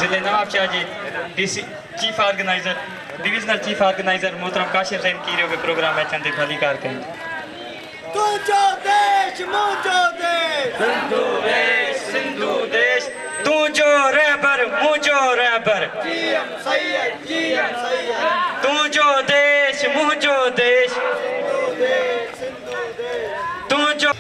जिले नवाबशाह जी DC chief organiser divisional chief organiser मोहतरम काशिफ जैन कीरो के प्रोग्राम है चंद भलीकार करें। तुझो देश मुझो देश सिंधु देश तुझो रहबर मुझो रहबर तुझो देश मुझो देश तुझो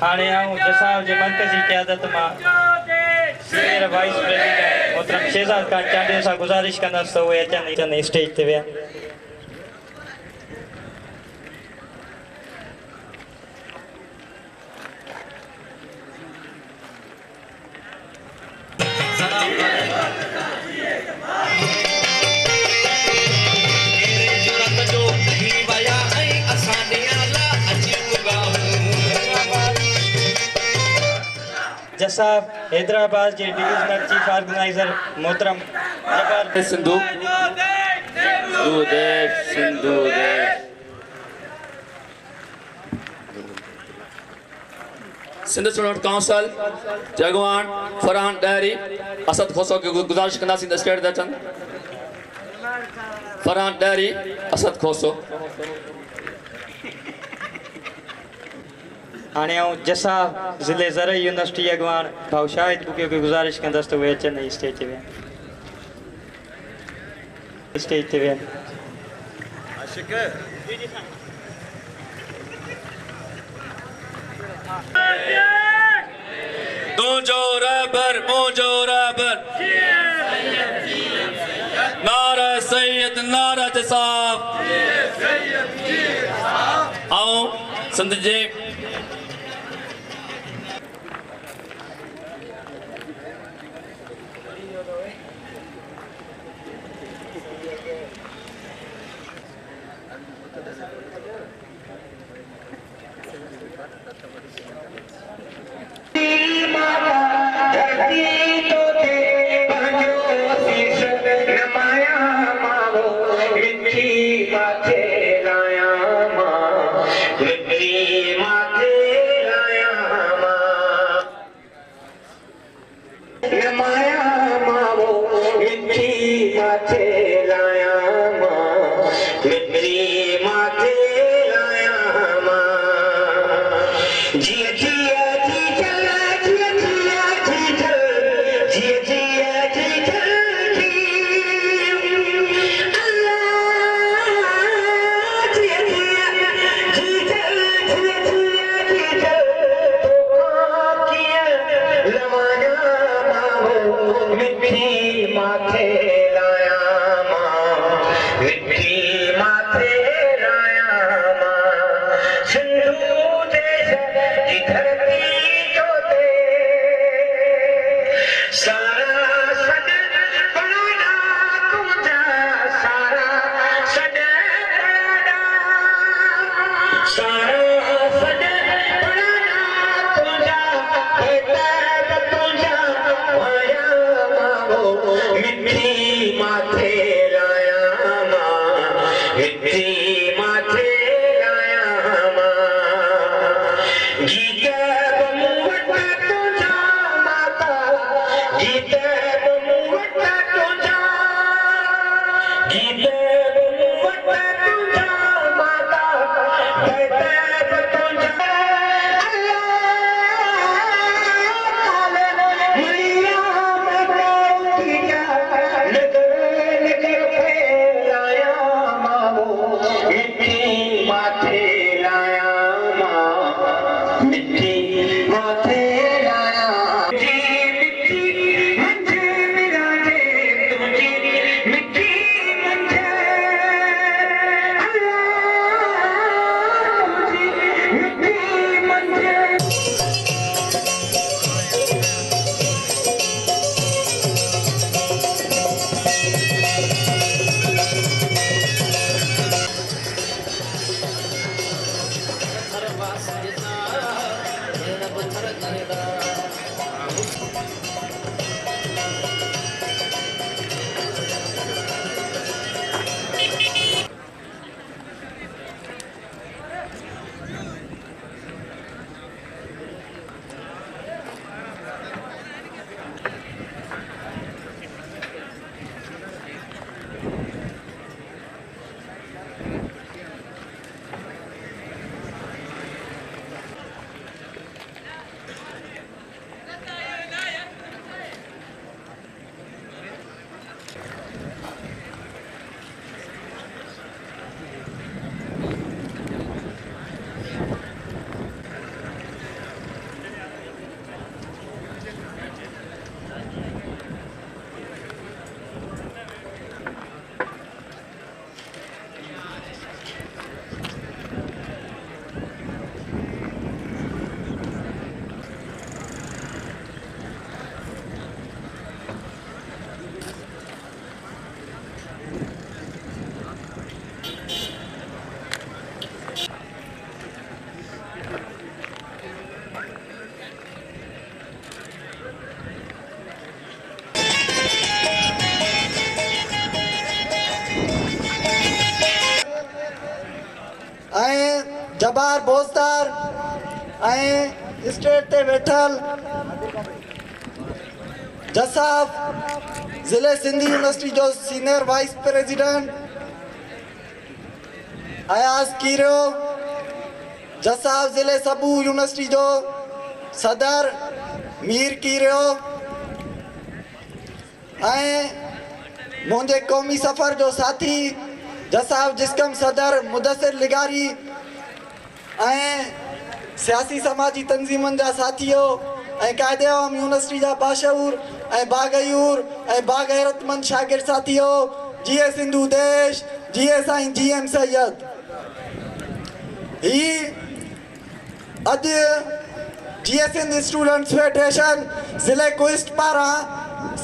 हाणे आऊं जसाब जे मरकजी क़यादत मां मेरा वाइस प्रेसिडेंट मोहतरम शहजाद खान चांडिया सां गुज़ारिश कंदसि त उहे अचनि स्टेज ते विया। जसाब हैदराबाद के डिविजनल चीफ ऑर्गेनाइजर मोहतरम जब्बार सिंधु देश सिंधु देश सिंध स्टूडेंट काउंसिल जगवान फरहान डैरी असद खोसो की गुजारिश करना सिंध स्टेट दचन फरहान डैरी असद खोसो हाणे आऊं जसाब ज़िले ज़रई यूनिवर्सिटी अगवान भाउ शाहिद बुके की गुज़ारिश कंदसि त उहे अचनि स्टेज ते विया। स्टेज ते विया। तुझो रहबर मुझो रहबर नारा सैयद नारा जसाब आओ संत जी सारा सजन बनाना मिठी माथे लाया मां मिठी माथे लाया मां गीत बमुवट तुझा माता गीत बमुवट तुझा गीत बमुवट तुझा माता गीत तुझा जबार बोस्तार स्टेट ते वेठल जसाफ जिले सिंधी यूनिवर्सिटी जो सीनियर वाइस प्रेसिडेंट अयाज कीरो जसाफ जिले सबू यूनिवर्सिटी जो सदर मीर कीरो मुझे कौमी सफ़र जो साथी जसाफ जिस्कम सदर मुदस्सिर लिगारी सियासी समाजी तंजीमन जा साथियों कायदे आम यूनिवर्सिटी जा बाशऊर बागयूर बागैरतमंद शागिर्द साथियों जीए सिंधु देश जीए साईं GM सैयद ही अज जीए सिंध स्टूडेंट्स फेडरेशन जिले क्विस्ट पारा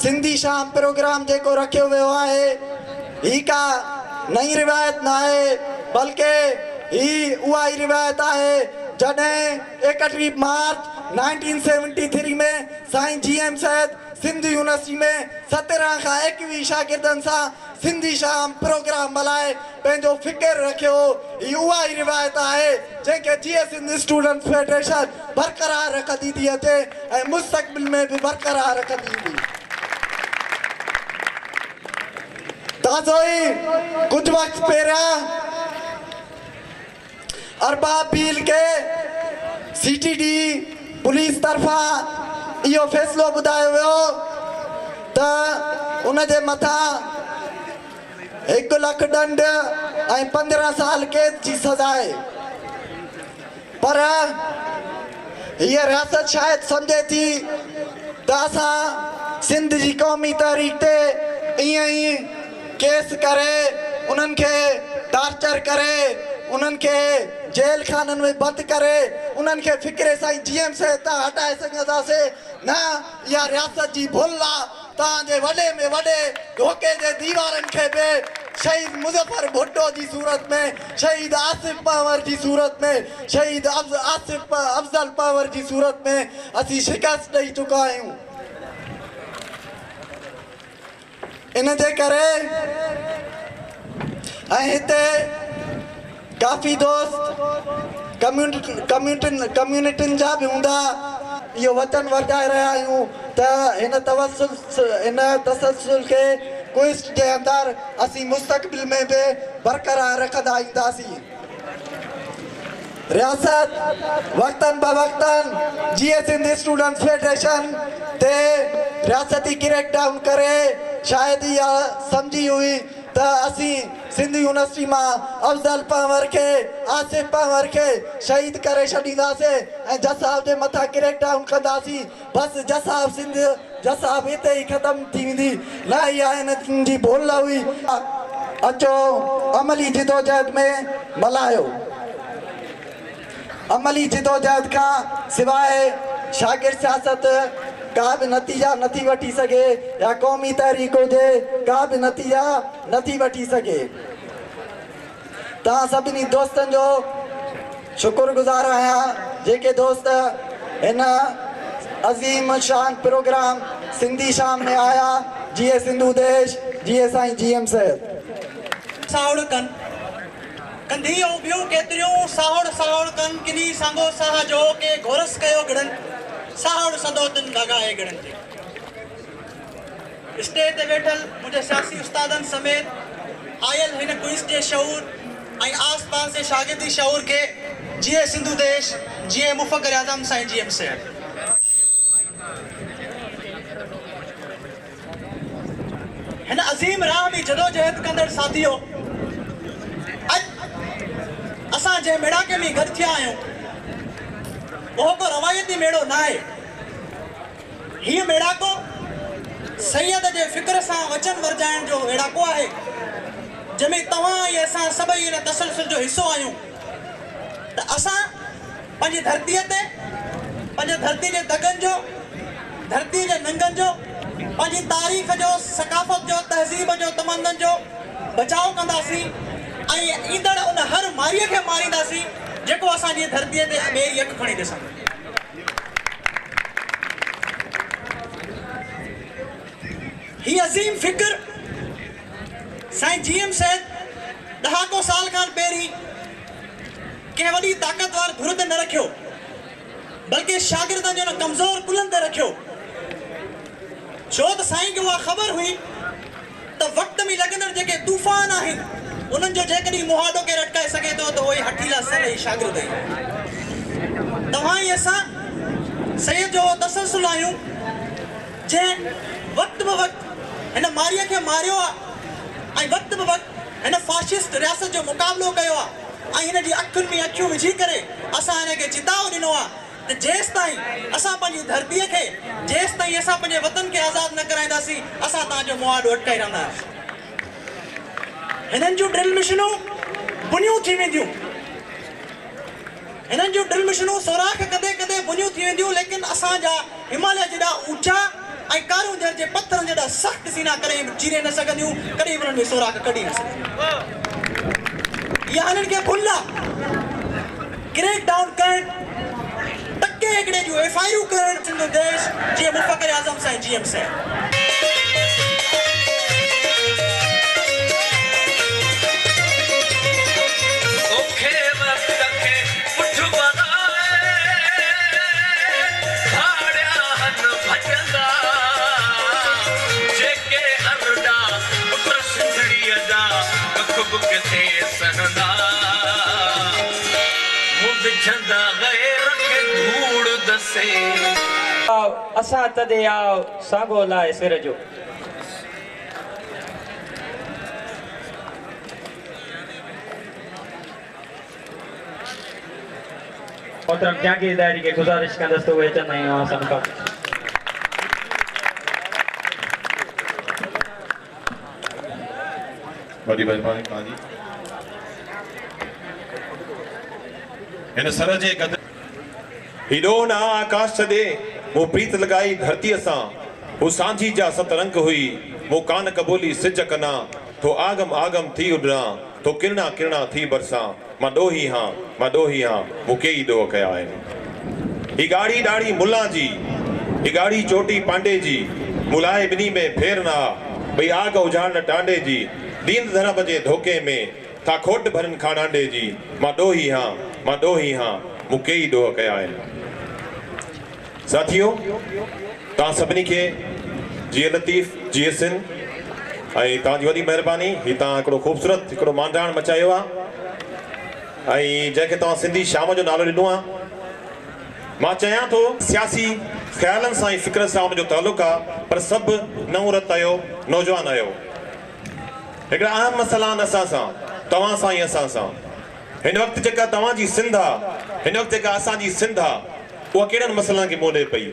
सिंधी शाम प्रोग्राम जेको रखियो वियो आहे ही का नई रिवायत ना है बल्कि ही उहा ही रिवायत है जॾहिं 31 मार्च 1973 में साईं GM सैयद सिंध यूनिवर्सिटी में 17 खां 21 शागिर्दनि सां सिंधी शाम प्रोग्राम मल्हाए पंहिंजो फ़िक्र रखियो ही उहा ही रिवायत है जंहिंखे जीए सिंध स्टूडेंट्स फेडरेशन बरक़रार रखंदी थी अचे ऐं मुस्तक़बिल में भी बरक़रार रखंदी ईंदी। ताज़ो ही कुछ वक्त पहिरियां अरबाब भील के CTD पुलिस तरफा इहो फ़ैसिलो ॿुधायो वियो त उन जे मथां 1 लाख दंड ऐं 15 साल कैद जी सज़ा आहे पर हीअ रियासत शायदि सम्झे थी त असां सिंध जी क़ौमी तहरीक ते ईअं ई केस करे उन्हनि खे टार्चर करे उन्हनि खे जेल खाननि में बंदि करे उन्हनि खे फ़िक्रे साईं GM से हटाए सघंदासीं न इहा रियासत जी भुल आहे तव्हांजे वॾे में वॾे धोखे जे दीवारनि खे बि शहीद मुज़फ़र भुट्टो जी सूरत में शहीद आसिफ पवर जी सूरत में शहीद आसिफ अफ़ज़ल पवर जी सूरत में असीं शिकस्त ॾेई चुका आहियूं। इन जे करे ऐं हिते काफ़ी दोस्त कम्यूनिटियुनि जा बि हूंदा इहो वचन वधाए रहिया आहियूं त हिन तसलसल खे क्विस्ट जे अंदरि असीं मुस्तक़बिल में बि बरक़रार रखंदा ईंदासीं। रियासत वक्तन बवक्तन जीए सिंध स्टूडेंट्स फेडरेशन ते रियासती क्रैकडाउन करे शायदि इहा सम्झी हुई त असीं सिंध यूनिवर्सिटी मां अफज़ल पंवर खे आसिफ पंवर खे शहीद करे छॾींदासीं ऐं जज साहब जे मथां क्रैकडाउन कंदासीं। बसि जज साहब सिंध जज साहब हिते ई ख़तमु थी वेंदी न, इहा हिन जी भुल हुई। अचो अमली जिदोजहद में मल्हायो। अमली जिदोजहद खां सवाइ शागिर्द सियासत का बि नतीजा नथी वठी सघे या क़ौमी तहरीक हुजे का बि नतीजा नथी वठी सघे। तव्हां सभिनी दोस्तनि जो शुक्रगुज़ार आहियां जेके दोस्त हिन अज़ीम शान प्रोग्राम सिंधी शाम में आया। जीए सिंधु देश, जीए साईं जीएम साहिब। सावड़ कन कंधी ऐं ॿियूं केतिरियूं सावड़ कन किनी सांगो साह जो के घोरस कयो गिड़न सावड़ सदोतन लॻाए गिड़न ते स्टेज ते वेठल मुंहिंजे सियासी उस्तादनि समेत आयल हिन क्विज़ जे शऊर ऐं आस पास जे शागिर्दी शऊर के जीए सिंधु देश, जीए मुफ़क्किर आज़म साईं जीएम साहिब। हिन अज़ीम राह में जदोजहद कंदड़ साथियो, असां जंहिं मेड़ाके में गॾु थिया आहियूं उहो को रवायती मेड़ो न आहे। हीअ मेड़ाको सैयद जे फ़िक्र सां वचन वरजाइण जो मेड़ाको आहे जंहिंमें तव्हां ऐं असां सभई हिन तसलसल जो हिसो आहियूं त असां पंहिंजी धरतीअ ते पंहिंजे धरती जे दगनि जो, धरती जे नंगनि जो, पंहिंजी तारीख़ जो, सकाफ़त जो, तहज़ीब जो, तमदन जो बचाव कंदासीं ऐं ईंदड़ उन हर मारीअ खे मारींदासीं जेको असांजी धरतीअ ते ॿिए यक खणी ॾिसूं। ही अज़ीम फ़िक्र साईं जीएम साहिब ॾहाको साल खां पहिरीं कंहिं वॾी ताक़तवर धुर ते न रखियो बल्कि शागिर्दनि जो कमज़ोर कुलनि ते रखियो, छो त साईं खे उहा ख़बर हुई त वक़्त में लॻंदड़ जेके तूफ़ान आहिनि उन्हनि जो जेकॾहिं मुहाॾो के अटकाए सघे थो त उहे हठीला सर ई शागिर्द आहिनि। तव्हां ई असां सैयद जो तसलसल आहियूं जंहिं वक़्त ब वक़्त हिन मारीअ खे मारियो आहे ऐं वक़्त ब वक़्त हिन फाशिस्ट रियासत जो मुक़ाबिलो कयो आहे ऐं हिन जी अखियुनि में अखियूं विझी करे असां हिन खे चिताव ॾिनो आहे त जेसि ताईं असां पंहिंजी धरतीअ खे, जेसि ताईं असां पंहिंजे वतन खे आज़ादु न कराईंदासीं असां तव्हांजो मुआदो अटकाए रहंदासीं। हिननि जूं ड्रिल मिशनूं बुनियूं थी वेंदियूं, हिननि जूं ड्रिल मिशनूं सोराख़ कदे कदे बुनियूं थी वेंदियूं, लेकिन असांजा हिमालय जेॾा ऊचा ऐं कारूं जे पत्थरनि जेॾा सख़्तु सीना कॾहिं बि चीरे न सघंदियूं, कॾहिं बि उन्हनि में सोराख़ कढी न सघंदियूं। इहा हिननि खे भुल आहे। क्रैक डाउन करणु, टके हिकिड़े जूं एफआईआर करणु सिंधु देश जीअं मुफ़क्किर आज़म साईं जीएम साहिब। असां तदे आओ सागो लाए सिर जो। मोहतरम जागीरदारी के गुजारिश कंदसि त उहे अचनि ऐं असां खां बड़ी मेहरबानी तव्हांजी। हिन सर जे गद हिडो ना आकाश छॾे वो प्रीत लगाई धरतीअ सां, वो सांझी जा सतरंग हुई, वो कान कबूली सिज कना, तो आगम आगम थी उडना, तो किरणा किरणा थी बरसा, मां ॾोही हां वो कई ॾोह कया आहिनि। ही गाड़ी ॾाढ़ी मुल्ला जी, ही गाड़ी चोटी पांडे जी, मुलाए ॿिन्ही में फेर ना, भई आग उजाड़ टांडे जी दीन धर्म जे धोखे में था खोट भरन खानांडे जी मां ॾोही हां मूंखे ई ॾोह कया आहिनि। साथियो तव्हां सभिनी खे जी लतीफ़ जी सिंध ऐं तव्हांजी वॾी महिरबानी। ही तव्हां हिकिड़ो ख़ूबसूरत हिकिड़ो मांडाण मचायो आहे ऐं जंहिंखे तव्हां सिंधी शाम जो नालो ॾिनो आहे। मां चाहियां थो सियासी ख़्यालनि सां ऐं फ़िक्रनि सां हुनजो तालुक़ु आहे, पर सभु नवरत आहियो, नौजवान आहियो। हिकिड़ा अहम मसइला आहिनि असां सां, तव्हां सां ऐं असां सां। हिन वक़्तु जेका तव्हांजी सिंध आहे, हिन वक़्तु जेका असांजी सिंध आहे, उहा कहिड़नि मसइलनि खे मोड़े पई।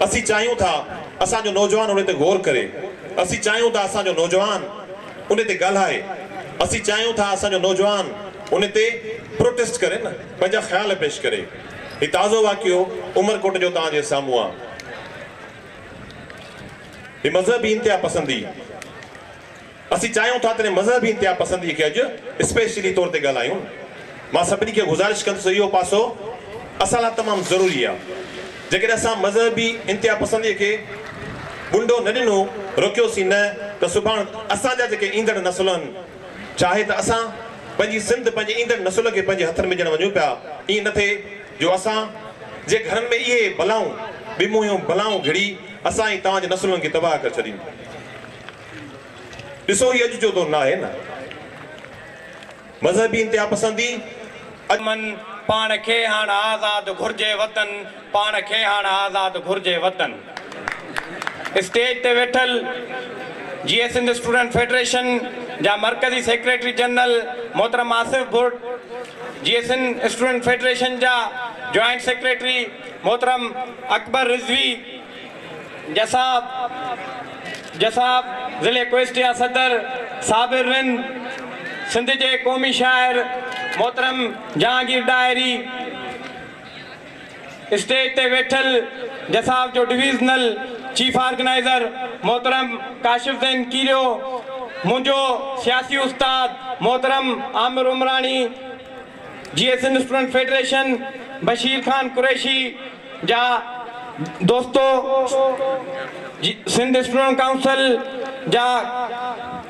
असीं चाहियूं था असांजो नौजवान उन ते गौर करे, असीं चाहियूं था असांजो नौजवान उन ते ॻाल्हाए, असीं चाहियूं था असांजो नौजवान उन ते प्रोटेस्ट करे न, पंहिंजा ख़्याल पेश करे। ही ताज़ो वाक़ियो उमरकोट जो तव्हांजे साम्हूं आहे। ही मज़हबी इंतिहा पसंदी, असीं चाहियूं था त मज़हबी इंतिहा पसंदी खे अॼु स्पेशली तौर ते ॻाल्हायूं। मां सभिनी खे गुज़ारिश कंदुसि इहो पासो असां लाइ तमामु ज़रूरी आहे। जेकॾहिं असां मज़हबी इंतिहा पसंदीअ खे बुंडो न ॾिनो, रोकियोसीं न, त सुभाणे असांजा जेके ईंदड़ नसुल आहिनि, चाहे त असां पंहिंजी सिंध पंहिंजे ईंदड़ नसुल खे पंहिंजे हथनि में ॾियणु वञूं पिया, ईअं न थिए जो असां जे घरनि में इहे बलाऊं बिमूं बलाऊं घिड़ी असां ई तव्हांजे नसुलनि खे तबाह करे छॾीनि। ॾिसो ही अॼु जो दौरु न आहे न। मज़हबी इंतिहा पसंदी मन पाण खे हाणे आज़ाद घुर्जे वतन, पाण खे हाणे आज़ाद घुर्जे वतन। स्टेज ते वेठल जीएस सिंध स्टूडेंट फेडरेशन जा मरकज़ी सेक्रेटरी जनरल मोहतरम Asif Bhutt, GS Sindh student federation जा जॉइंट सेक्रेटरी मोहतरम अकबर रिजवी, जसाब ज़िले कुएस्टिया सदर साबिर रिंद, सिंध जे क़ौमी शाइर मोहतरम जहांगीर डायरी, स्टेज ते वेठल जसाब जो डिविजनल चीफ ऑर्गेनाइज़र मोहतरम काशिफ ज़ैन कीरियो, मुंहिंजो सियासी उस्ताद मोहतरम Amir Umrani, GS Sindh student federation Bashir Khan Qureshi जा दोस्तों, सिंध स्टूडेंट काउंसिल जा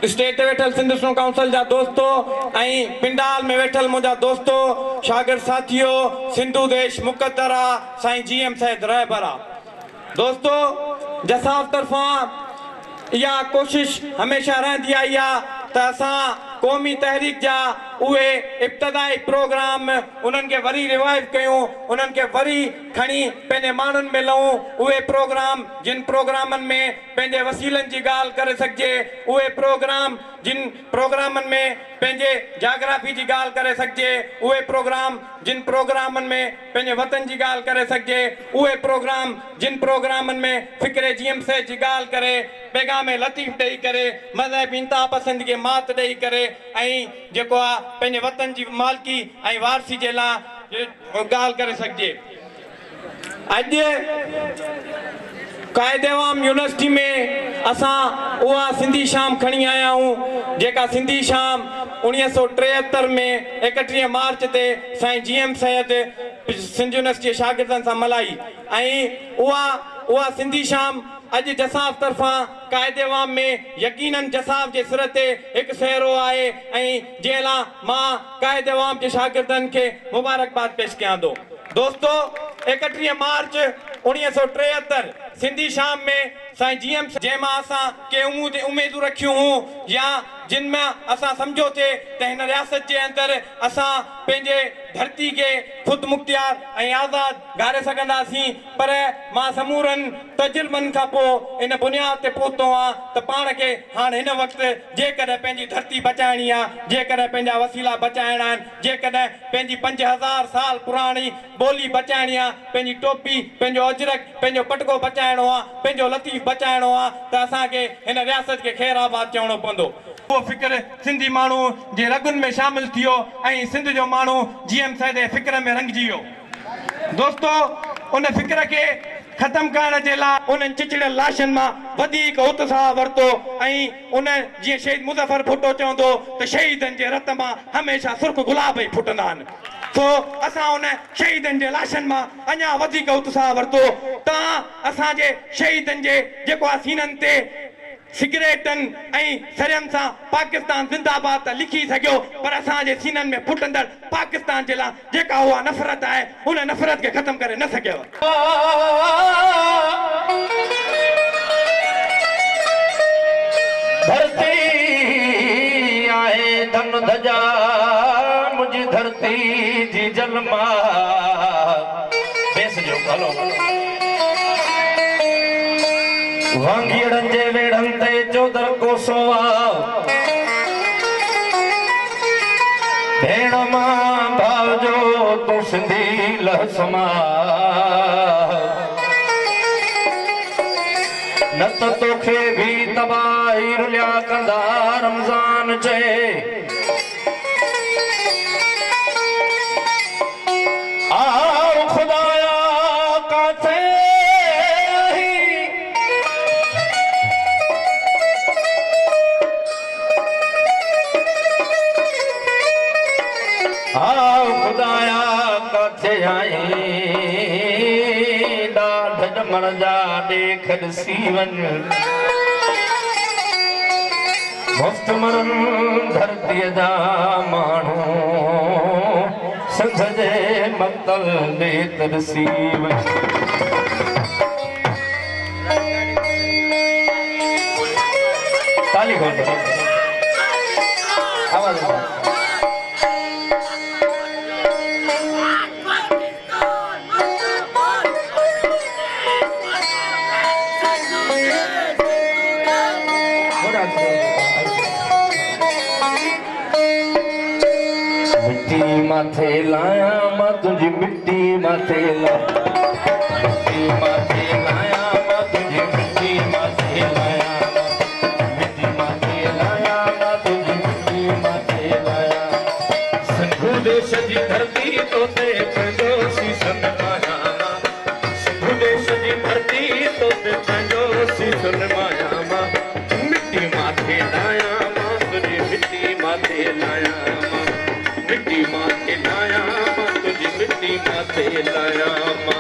स्टेज ते वेठल सिंध स्टूडेंट काउंसिल जा दोस्तों ऐं पिंडाल में वेठल मुंहिंजा दोस्तों, शागिर्द साथियो, सिंधु देश मुक़द्दरा साईं जीएम सैद रहबरा। दोस्तों जसाब तरफ़ां इहा कोशिश हमेशह रहंदी आई आहे त असां क़ौमी तहरीक जा उहे इब्तिदाई प्रोग्राम उन्हनि खे वरी रिवाइव कयूं, उन्हनि खे वरी खणी पंहिंजे माण्हुनि में लहूं। उहे प्रोग्राम जिन प्रोग्रामनि में पंहिंजे वसीलनि जी ॻाल्हि करे सघिजे, उहे प्रोग्राम जिन प्रोग्रामनि में पंहिंजे जाग्राफी जी ॻाल्हि करे सघिजे, उहे प्रोग्राम जिन प्रोग्रामनि में पंहिंजे वतन जी ॻाल्हि करे सघिजे, उहे प्रोग्राम जिन प्रोग्रामनि में फ़िक्रे जीएम सैद जी ॻाल्हि करे, पैगाम लतीफ़ ॾेई करे, मज़हबी इंतिहा पसंदी खे मात ॾेई करे ऐं जेको आहे पंहिंजे वतन जी मालिकी ऐं वारसी जे लाइ ॻाल्हि करे सघिजे। अॼु क़ाइदे आवाम यूनिवर्सिटी में असां उहा सिंधी शाम खणी आया आहियूं जेका सिंधी शाम 1973 में 31 मार्च ते साईं जीएम सैद सिंध यूनिवर्सिटी शागिर्दनि सां मल्हाई ऐं उहा सिंधी शाम अॼु जसाब तरफ़ां क़ाइदे आवाम में यकीनन जसाब जे सिर ते हिकु सहरो आहे ऐं जंहिं लाइ मां क़ाइदे आवाम जे शागिर्दनि खे मुबारकबाद पेश कयां थो। दोस्तों 31 मार्च 1973 सिंधी शाम में साईं जीएम जंहिंमां असां के उमेदूं रखियूं हुयूं या जिन में असां सम्झो थे त हिन रियासत जे अंदरि असां पंहिंजे धरती खे ख़ुदि मुख्तियार ऐं आज़ाद गारे सघंदासीं, पर मां समूरनि तजुर्बनि खां पोइ इन बुनियाद ते पहुतो आहियां त पाण खे हाणे हिन वक़्तु जेकॾहिं पंहिंजी धरती बचाइणी आहे, जेकॾहिं पंहिंजा वसीला बचाइणा आहिनि, जेकॾहिं पंहिंजी 5000 साल पुराणी ॿोली बचाइणी आहे, पंहिंजी टोपी, पंहिंजो अजरक, पंहिंजो पटको बचाइणो आहे, पंहिंजो लतीफ़ बचाइणो आहे, त असांखे हिन रियासत खे ख़ैर आबाद चवणो पवंदो। उहो फ़िक्र सिंधी माण्हू जे रगुनि में शामिल थियो ऐं सिंध जो माण्हू जीएम सैद जे फ़िक्र में रंगिजी वियो। दोस्तो उन फ़िक्र खे ख़तमु करण जे लाइ उन्हनि चिचड़ियल लाशनि मां वधीक उत्साह वरितो ऐं उन जीअं शहीद मुज़फ़र भुट्टो चवंदो त शहीदनि जे रत मां हमेशह सुर्ख गुलाब ई फुटंदा आहिनि। सो असां उन शहीदनि जे लाशनि मां अञा वधीक उत्साह वरितो। तव्हां असांजे शहीदनि जे जेको आहे सीननि ते सिगरेटन सरम से पाकिस्तान जिंदाबाद त लिखी सको पर असांजे सीनन में फुटंदड़ पाकिस्तान जे ला जेका हुआ नफरत है उन नफरत के खत्म करे न सके धरती आए धन धजा मुझी धरती जी जलमा बेस जो हलो वांगीड़न जे वेड़न ते चौधर कोसवा भेण मां भाव जो तू सिंधी लहसमा न त तोखे भी तबाही रुलिया कंदा रमज़ान चए आओ खुदाया काथे आओ खुदाया काथे आई ॾाढ ॼमण जा ॾेख ॾिसी वञ मुफ़्त मरन धरतीअ जा माण्हू सिंध जे मक्तल ॾे ॾिसी वञ ताली खोल आवाज़ मिट्टी माथे लाया मां तुझी मिट्टी माथे मिट्टी माथे लाया मां तुझी मिट्टी माथे लाया मिट्टी माथे लाया मां तुझी मिट्टी माथे लाया सिंधु देश जी धरती तो ते पंहिंजो सीसन माया सिंधु देश जी धरती तो ते पंहिंजो सीसन माया मिट्टी माथे लाया मां तुझी मिट्टी माथे लाया मिट्टी माथे लाया मां तुझी मिट्टी माथे लाया मां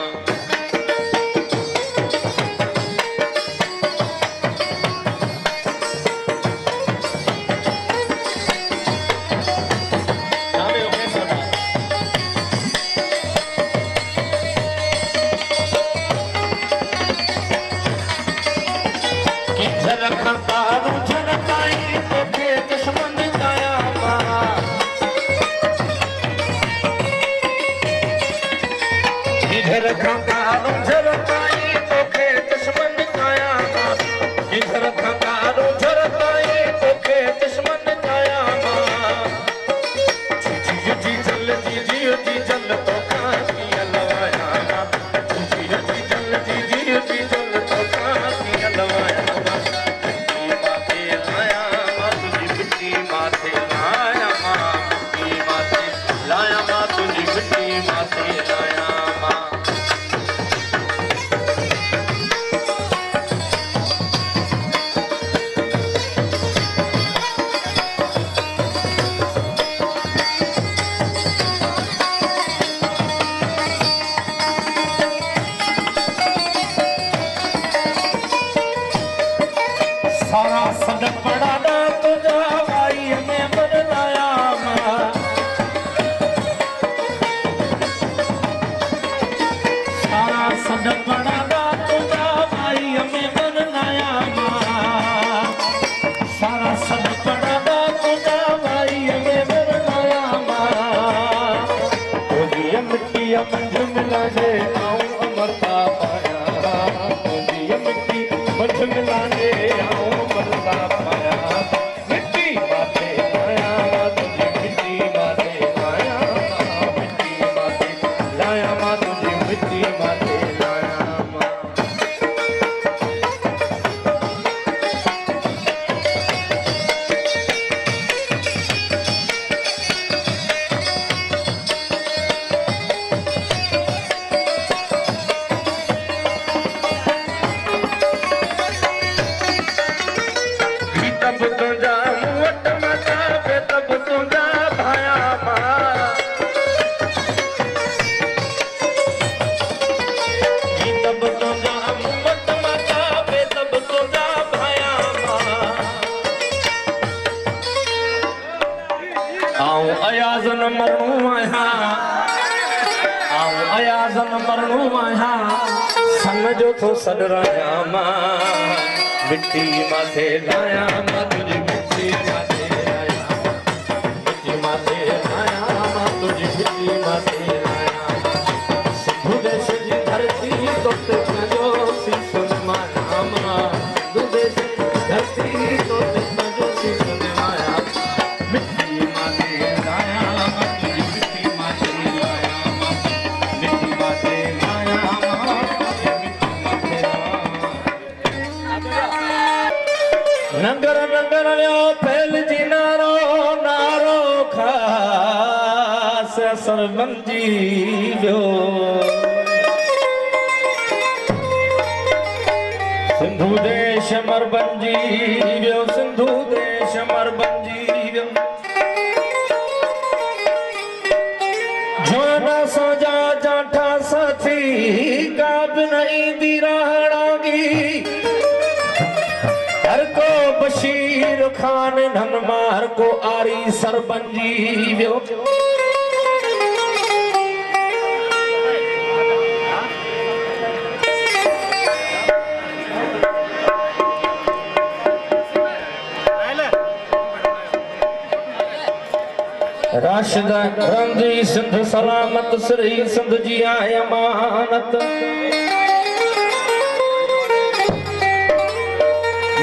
आऊं अयाज़न मरणो आहियां आऊं अयाज़न मरणो आहियां सन जो थो सॾरायां मां मिट्टी माथे लायां मां तुंहिंजी मिट्टी माथे लायां मिट्टी माथे लायां मां तुंहिंजी मिट्टी माथे लायां सिंधु देश जी धरती तो ते पंहिंजो सीसो निमायां मां सिंधु देश जी धरती तो ते पंहिंजो सीसो निमायां मिट्टी माथे लायां मां तुंहिंजी मिट्टी माथे लायां मां मिट्टी माथे लायां मां तुंहिंजी मिट्टी माथे लायां नंगर नंगर वियो फैलजी नारो नारो खास असर बंजी वियो सिंधु देश मर बंजी वियो सिंधु देश मर बंजी वियो जोना सोजा जाठा साथी का बि न ईंदी रहणांगी हर को बशीर खान धन मार को आरी सर बंजी वियो राशिद रंजी सिंध सलामत श्री सिंध जी आहे अमानत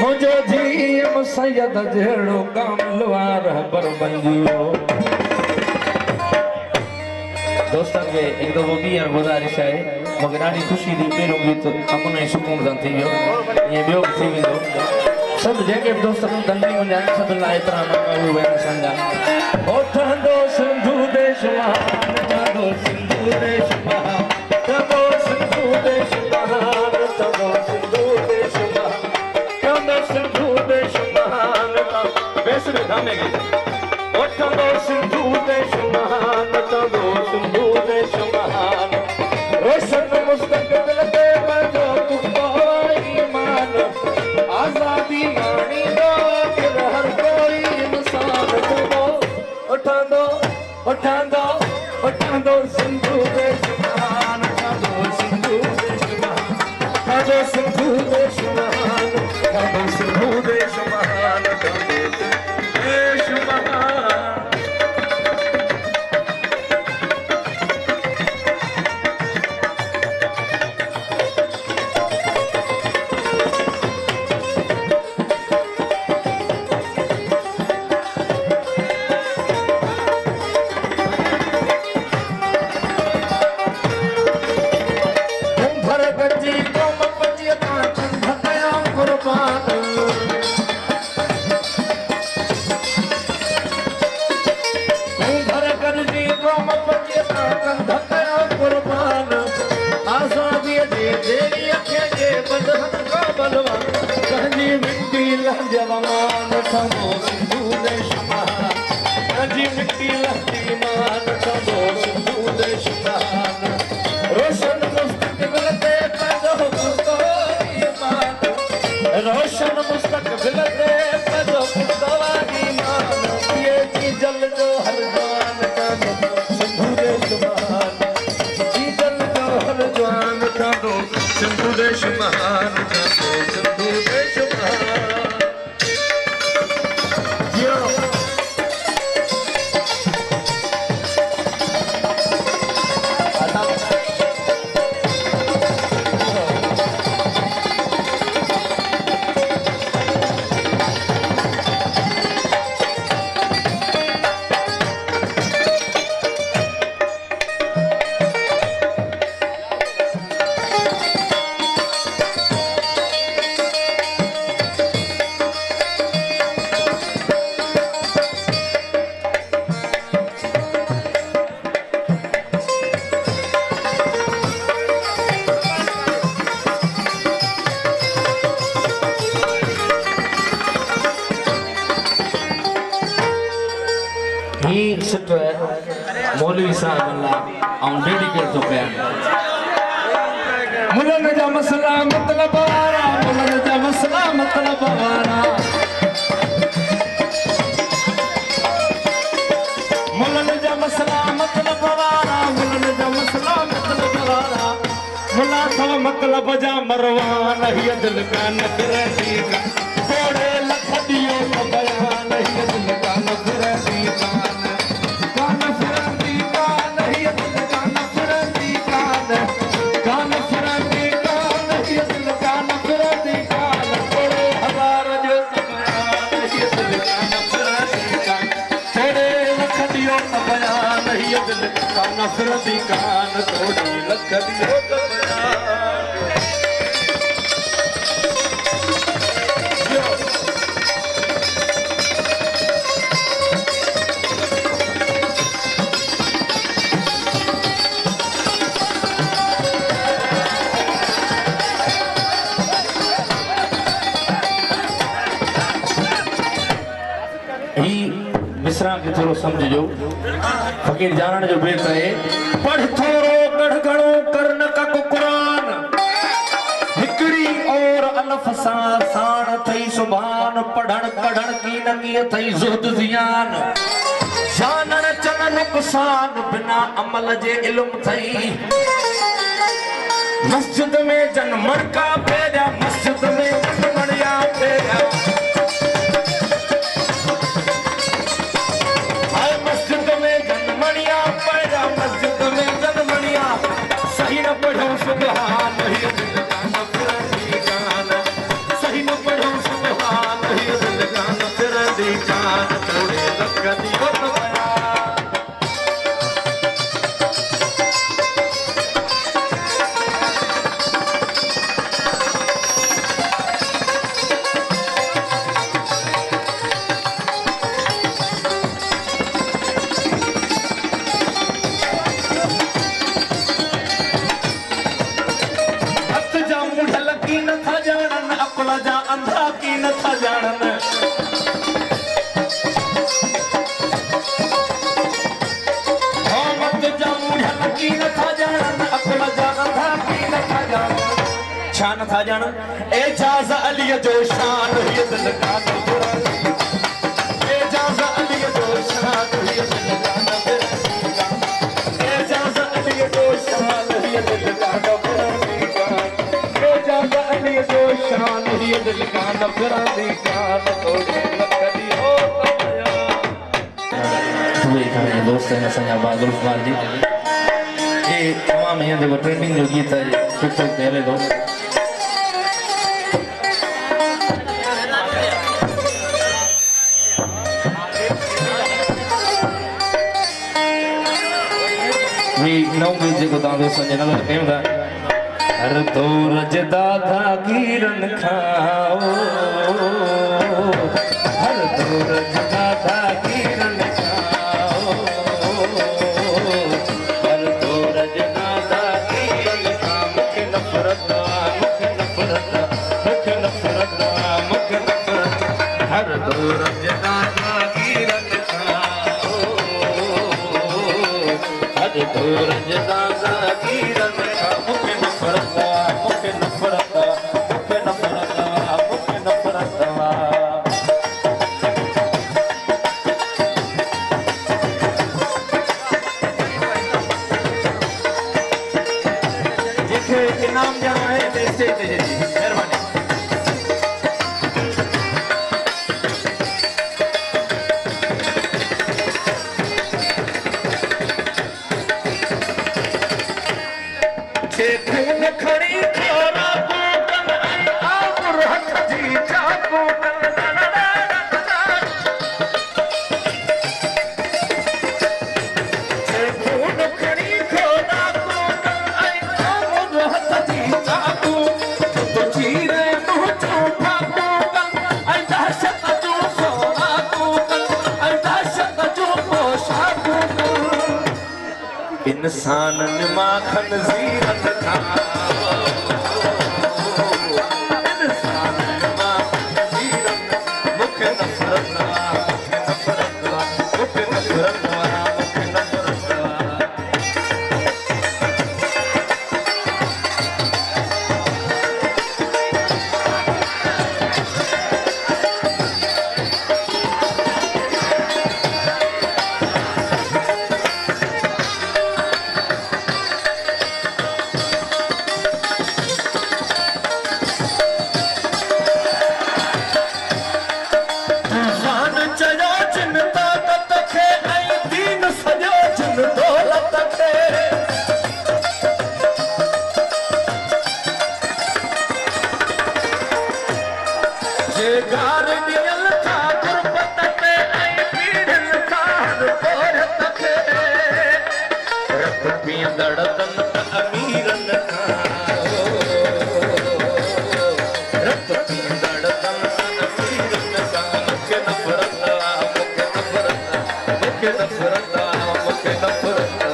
मुझो जीम सैयद जहिड़ो कामलवार पर बंजियो दोस्तन खे हिकु दफ़ो ॿी यार गुज़ारिश आहे मूंखे ॾाढी ख़ुशी थी पहिरियों गीत अमुन ऐं सुकून सां थी वियो ईअं ॿियो बि थी वेंदो सभु जेके बि दोस्त धंधी मुंहिंजा आहिनि सभिनि लाइ एतिरा उहे असांजा ठहंदो सिंधु देश महान ठहंदो सिंधु देश महान ठहंदो सिंधु देश महान ठहंदो सिंधु देश महान ठहंदो सिंधु देश महान बेसरे धामे गीत ठहंदो सिंधु देश महान ठहंदो सिंधु देश महान रोशन मुस्तक़बिल ते पंहिंजो पुख्तो ईमान आज़ादी माणींदो फिर हर कोई इंसान ठहंदो ठहंदो सिंधु देश महान ठहंदो सिंधु देश महान ठहंदो सिंधु देश महान ठहंदो सिंधु देश महान ठहंदो देश महान जवान ठहंदो सिंधु देश महान जी मिट्टी लहती मान ठहंदो सिंधु देश महान रोशन मुस्तक़बिल ते पंहिंजो पुख्तो ईमान रोशन मुस्तक़बिल ते पंहिंजो पुख्तो ईमान ये जी जल जो हर जवान ठहंदो सिंधु देश महान जी जल जो हर जवान ठहंदो सिंधु देश महान ठहंदो सिंधु देश महान मौलवी साहब अल्लाह और डेडिकेट तो पे मुलन जा मसला मतलब वारा मुलन जा मसला मतलब वारा मतलब जा मरवान ही दिल का नफरती का थोड़े लख दियो तो बयान ही दिल का नफरती का नफरती का नहीं दिल का नफरती का नफरती का नहीं दिल का नफरती का थोड़े हजार जो बयान ही दिल का नफरती का थोड़े लख दियो तो बयान ही दिल का नफरती का थोड़े लख दियो तो मिसरा के थोरो समझो फकीर जानण जो बेत है पढ़ थोरो कढ़ घणो करन का कुरान हिकड़ी और अलफ साण थई सुभान पढ़ण कढ़ण की नगी थई जुहद जियान जानण चन नुकसान बिना अमल जे इल्म थई मस्जिद में जन मणका पेरा मस्जिद में मणिया पेरा सही न पढ़ो सुभान ही दिल का नफरती जान सही न पढ़ो सुभान ही दिल का नफरती जान थोड़े लख दियो तो अंधा की न था जानन मत जा मुढ़ल की न था जानन अकुल जा अंधा की न था जानन शान था जानन एजाज अली जो शान ही दिल का नफरती एजाज अली जो शान ही दिल का नफरती एजाज अली जो शान ही दिल का नफरती एजाज अली जो शान ही दिल का नफरती जान थोड़े लख दियो तो बयान दोस्त है असांजा बहादुर कुमार जी ये तमाम यहाँ देखो ट्रेंडिंग जो गीत है टिकटॉक ते हले थो नौ गीत जेको तव्हां दोस्तनि जे नज़र कयूं था हर तो रजदा था गिरन खाओ हर तो रजदा था गिरन खाओ हर तो रजदा था गिरन खाओ मुख नफरत हर तो रजदा था गिरन खाओ हर तो रजदा था गिरन खाओ मुख नफरत इनाम ॾियणो आहे त स्टेज ते जी महिरबानी खून खणी खोरा कोकन ऐं आबुर हथ जी चाकू खून खणी खोरा कोकन ऐं आबुर हथ जी चाकू तो चीरे मुंह जो ठाकू कन ऐं दहशत जो सोना कोकन ऐं दहशत जो पोशाकू इंसानन मां खनज़ीरन मूंखे नफ़रत मूंखे नफ़रत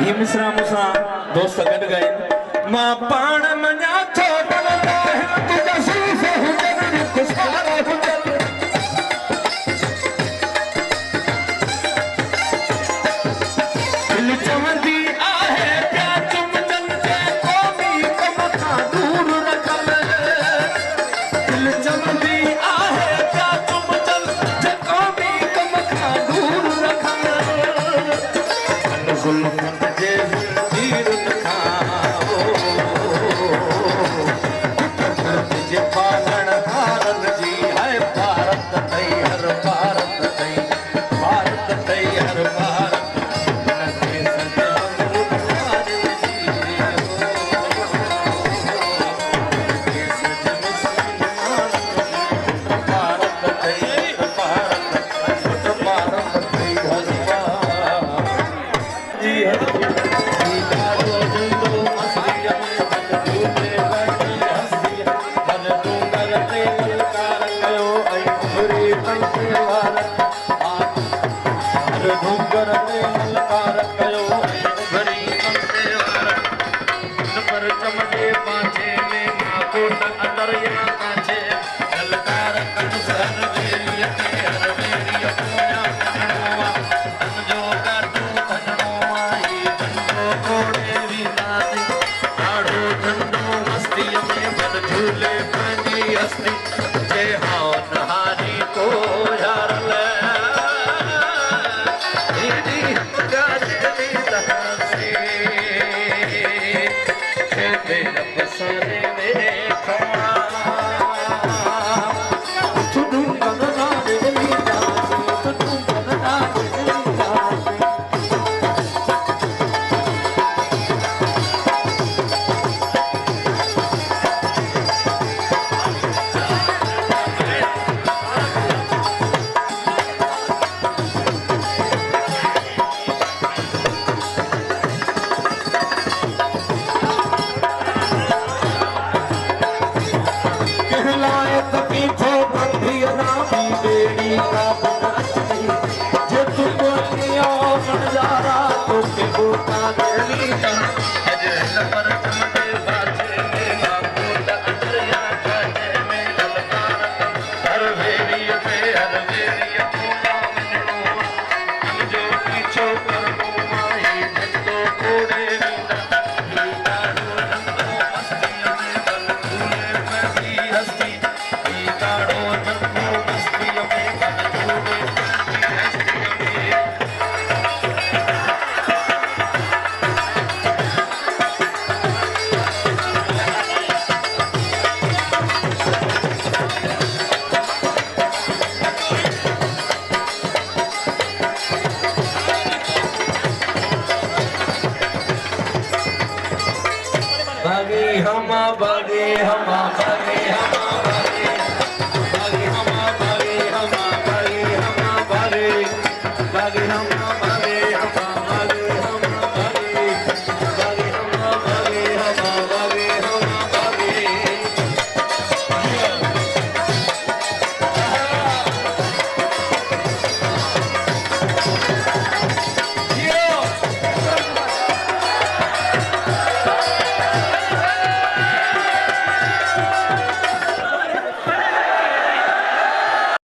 ही मिसरा मुसा दोस्त गॾ गए मां पाण मञा थो बनंदा हिन तुंहिंजा सूफ़ हुजनि ख़ुशहाल हुजनि दिलि चवंदी आहे पिया चुमजनि जे क़ौमी कम खां दूर रखनि दिलि चवंदी आहे पिया चुमजनि जे क़ौमी कम खां दूर रखनि ज़ुल्फ़नि जे ज़ंजीरनि खां जे पालणहारनि जी है भारत अथई हर भारत अथई हर भारत भागे हमा